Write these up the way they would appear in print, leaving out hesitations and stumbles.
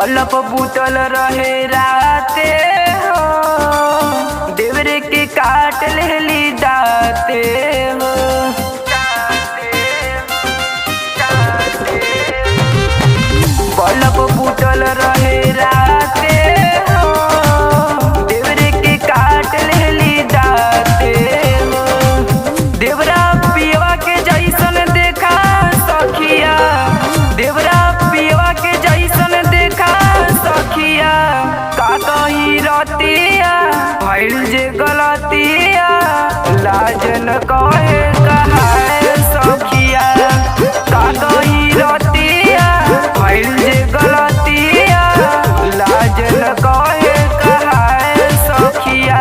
Bulb बूतल रहे राते हो, देवरे के काट लेली दाते हो। बल्ब बूतल रहे राते हो, देवरे के काट लेली दाते हो। देवरा पियवा के जैसन देखा सखिया, देवरा पियवा के जैसन देखा सखिया। का कही रतिया भइल जे गलतिया, लाज न कहे कहाए सखिया। का कही रतिया भइल जे गलतिया, लाज न कहे कहाए सखिया।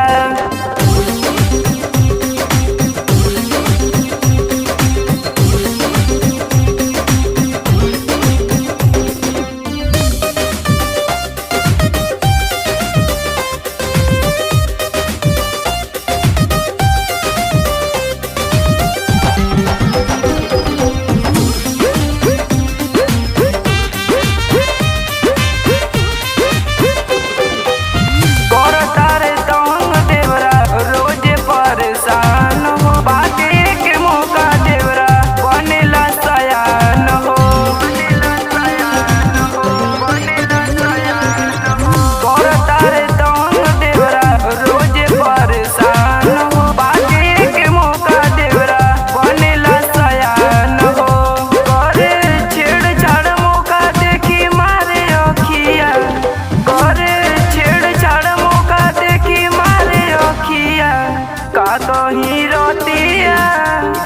कहीं रतिया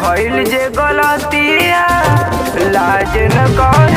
भइल जे गलतिया, लाज न कहे